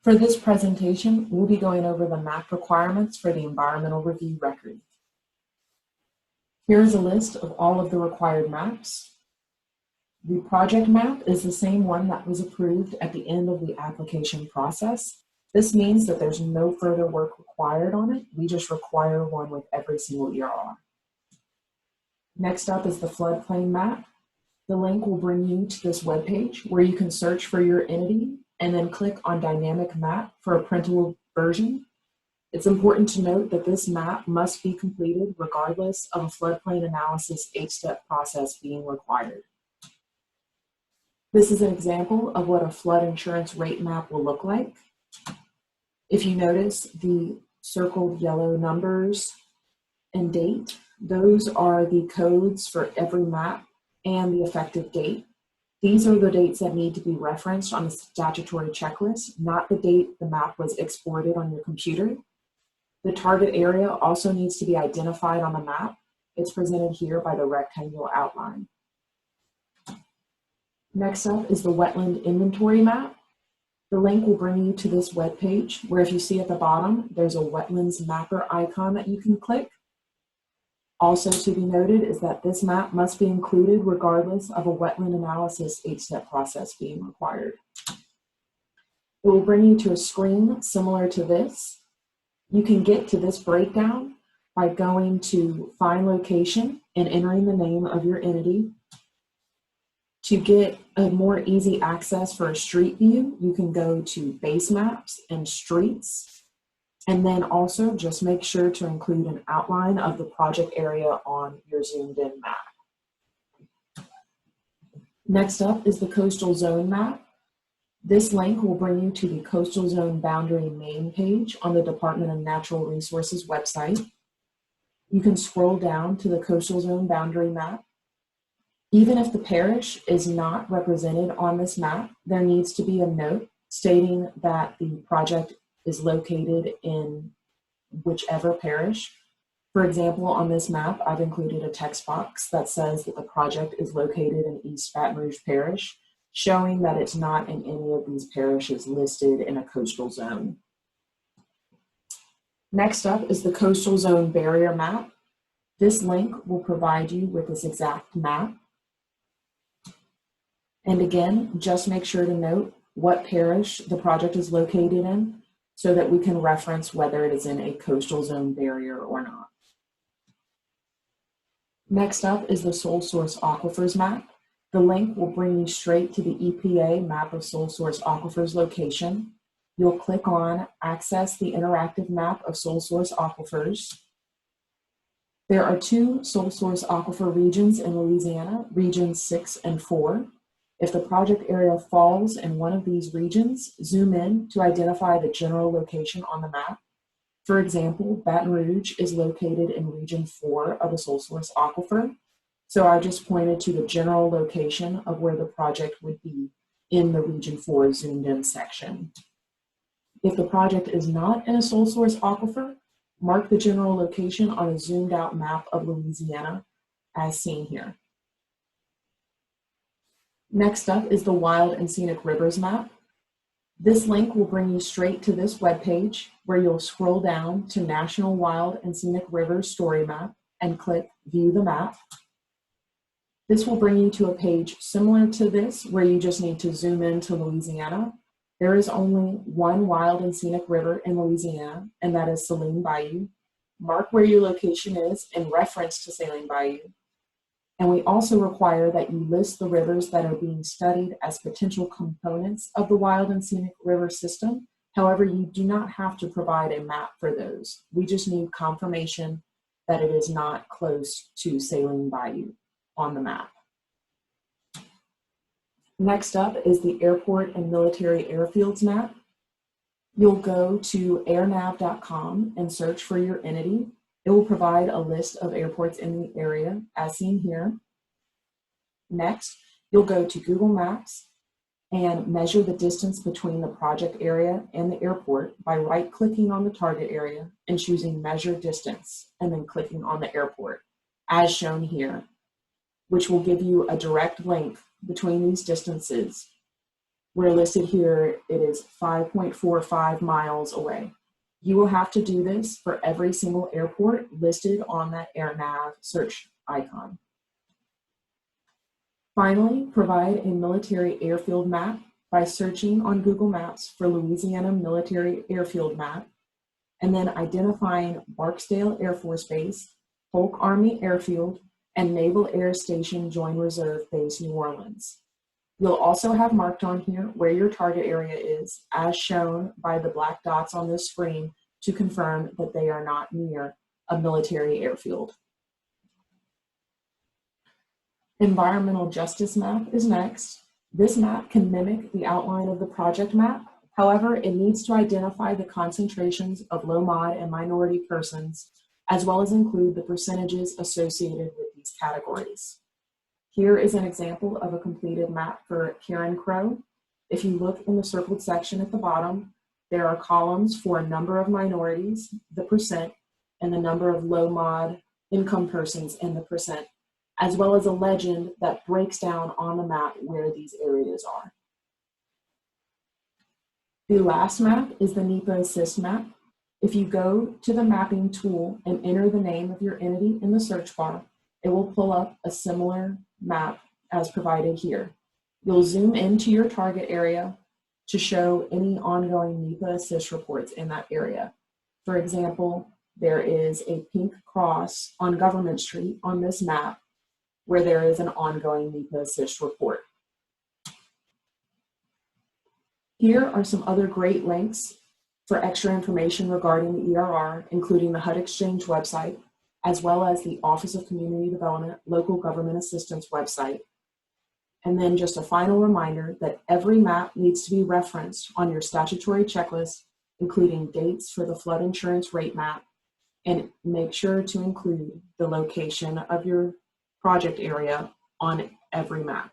For this presentation, we'll be going over the map requirements for the environmental review record. Here's a list of all of the required maps. The project map is the same one that was approved at the end of the application process. This means that there's no further work required on it. We just require one with every single ERR. Next up is the floodplain map. The link will bring you to this webpage where you can search for your entity and then click on Dynamic Map for a printable version. It's important to note that this map must be completed regardless of a floodplain analysis 8-step process being required. This is an example of what a flood insurance rate map will look like. If you notice the circled yellow numbers and date, those are the codes for every map and the effective date. These are the dates that need to be referenced on the statutory checklist, not the date the map was exported on your computer. The target area also needs to be identified on the map. It's presented here by the rectangular outline. Next up is the wetland inventory map. The link will bring you to this web page where if you see at the bottom, there's a wetlands mapper icon that you can click. Also to be noted is that this map must be included regardless of a wetland analysis 8-step process being required. It will bring you to a screen similar to this. You can get to this breakdown by going to Find Location and entering the name of your entity. To get a more easy access for a street view, you can go to Base Maps and Streets. And then also just make sure to include an outline of the project area on your zoomed in map. Next up is the coastal zone map. This link will bring you to the coastal zone boundary main page on the Department of Natural Resources website. You can scroll down to the coastal zone boundary map. Even if the parish is not represented on this map, there needs to be a note stating that the project is located in whichever parish. For example, on this map, I've included a text box that says that the project is located in East Baton Rouge Parish, showing that it's not in any of these parishes listed in a coastal zone. Next up is the coastal zone barrier map. This link will provide you with this exact map. And again, just make sure to note what parish the project is located in, so that we can reference whether it is in a coastal zone barrier or not. Next up is the sole source aquifers map. The link will bring you straight to the EPA map of sole source aquifers location. You'll click on Access the interactive map of sole source aquifers. There are 2 sole source aquifer regions in Louisiana, regions 6 and 4. If the project area falls in one of these regions, zoom in to identify the general location on the map. For example, Baton Rouge is located in region 4 of the sole source aquifer. So I just pointed to the general location of where the project would be in the region 4 zoomed in section. If the project is not in a sole source aquifer, mark the general location on a zoomed out map of Louisiana as seen here. Next up is the Wild and Scenic Rivers map. This link will bring you straight to this webpage where you'll scroll down to National Wild and Scenic Rivers Story Map and click View the Map. This will bring you to a page similar to this where you just need to zoom in to Louisiana. There is only one wild and scenic river in Louisiana, and that is Saline Bayou. Mark where your location is in reference to Saline Bayou. And we also require that you list the rivers that are being studied as potential components of the wild and scenic river system. However, you do not have to provide a map for those. We just need confirmation that it is not close to Saline Bayou on the map. Next up is the airport and military airfields map. You'll go to airnav.com and search for your entity. It will provide a list of airports in the area as seen here. Next, you'll go to Google Maps and measure the distance between the project area and the airport by right-clicking on the target area and choosing Measure Distance, and then clicking on the airport, as shown here, which will give you a direct link between these distances. Where listed here, it is 5.45 miles away. You will have to do this for every single airport listed on that AirNav search icon. Finally, provide a military airfield map by searching on Google Maps for Louisiana Military Airfield Map, and then identifying Barksdale Air Force Base, Polk Army Airfield, and Naval Air Station Joint Reserve Base, New Orleans. You'll also have marked on here where your target area is, as shown by the black dots on this screen, to confirm that they are not near a military airfield. Environmental Justice Map is next. This map can mimic the outline of the project map. However, it needs to identify the concentrations of low mod and minority persons, as well as include the percentages associated with these categories. Here is an example of a completed map for Karen Crow. If you look in the circled section at the bottom, there are columns for a number of minorities, the percent, and the number of low mod income persons in the percent, as well as a legend that breaks down on the map where these areas are. The last map is the NEPA Assist map. If you go to the mapping tool and enter the name of your entity in the search bar, it will pull up a similar map as provided here. You'll zoom into your target area to show any ongoing NEPA Assist reports in that area. For example, there is a pink cross on Government Street on this map where there is an ongoing NEPA Assist report. Here are some other great links for extra information regarding the ERR, including the HUD Exchange website, as well as the Office of Community Development Local Government Assistance website. And then just a final reminder that every map needs to be referenced on your statutory checklist, including dates for the flood insurance rate map, and make sure to include the location of your project area on every map.